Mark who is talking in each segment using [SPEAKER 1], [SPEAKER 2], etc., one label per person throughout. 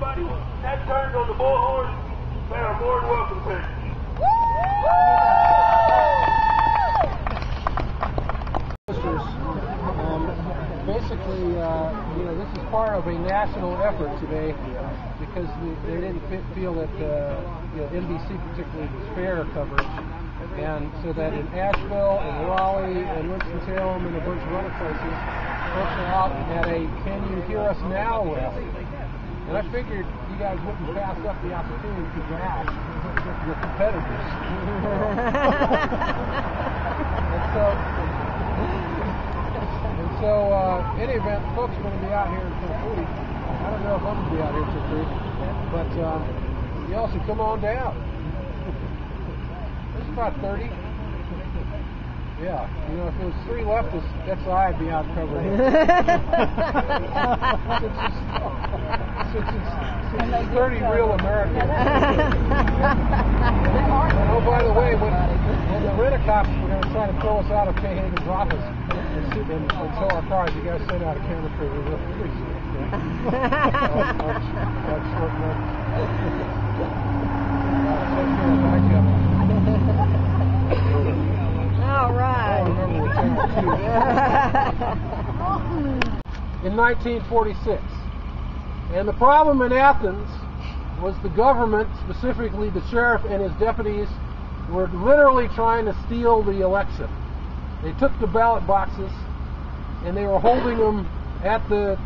[SPEAKER 1] anybody that turned on the bullhorn, they are more than welcome to.
[SPEAKER 2] Basically, this is part of a national effort today because they didn't feel that NBC particularly was fair coverage, and so that in Asheville and Raleigh and Winston-Salem and a bunch of other places, folks are out at a "Can You Hear Us Now" rally. And I figured you guys wouldn't pass up the opportunity to bash your competitors. And so, any event, folks are going to be out here until 3. I don't know if I'm going to be out here until 3, but y'all should come on down. It's about 30. Yeah, if there was 3 leftists, wxii I'd be out covering it. Since it's 30 real Americans. And oh, by the way, when the rent-a-cops were going to try to throw us out of Kay Hagan's office and sell our cars, you guys sent out a camera crew. We were pretty sure. That's short notice.
[SPEAKER 3] All right.
[SPEAKER 2] In 1946. And the problem in Athens was the government, specifically the sheriff and his deputies, were literally trying to steal the election. They took the ballot boxes and they were holding them at the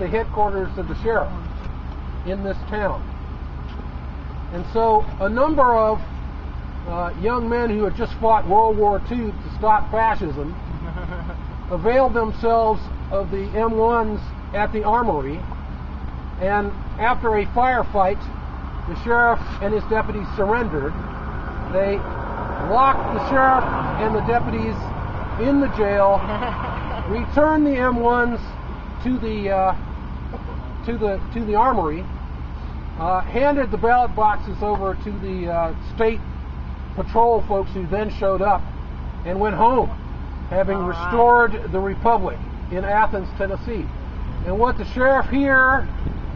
[SPEAKER 2] headquarters of the sheriff in this town. And so a number of young men who had just fought World War II to stop fascism availed themselves of the M1s at the armory, and after a firefight, the sheriff and his deputies surrendered. They locked the sheriff and the deputies in the jail, returned the M1s to the armory, handed the ballot boxes over to the state patrol folks who then showed up, and went home, having restored the republic in Athens, Tennessee. And what the sheriff here,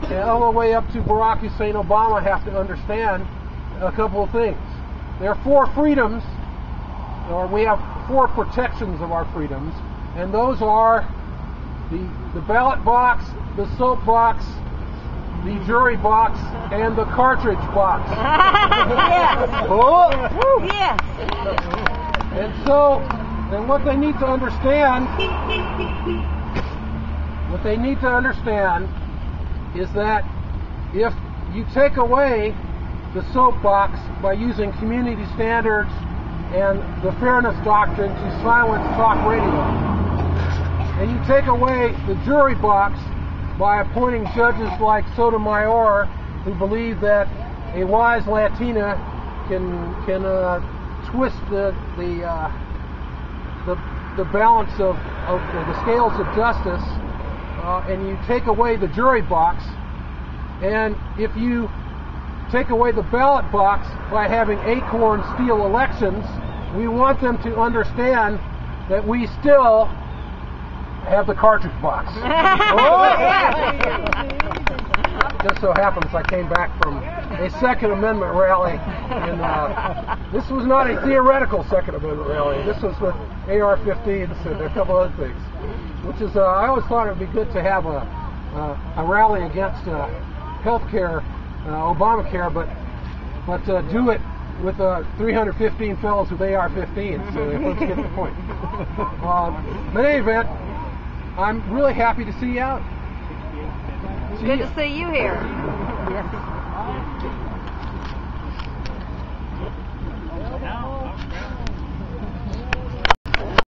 [SPEAKER 2] and all the way up to Barack Hussein Obama, have to understand a couple of things. There are 4 freedoms, or we have 4 protections of our freedoms, and those are the ballot box, the soap box, the jury box, and the cartridge box.
[SPEAKER 3] Yes.
[SPEAKER 2] Oh.
[SPEAKER 3] Yes.
[SPEAKER 2] And so, and what they need to understand is that if you take away the soapbox by using community standards and the fairness doctrine to silence talk radio, and you take away the jury box by appointing judges like Sotomayor, who believe that a wise Latina can twist the balance of the scales of justice, and you take away the jury box, and if you take away the ballot box by having Acorn steal elections, we want them to understand that we still have the cartridge box. Just so happens I came back from a Second Amendment rally, and this was not a theoretical Second Amendment rally. This was with AR-15s and a couple other things, which is I always thought it would be good to have a rally against health care, Obamacare, but do it with 315 fellows with AR-15s, so let's get the point. But in any event, I'm really happy to see you out.
[SPEAKER 3] Good to see you here. Yes.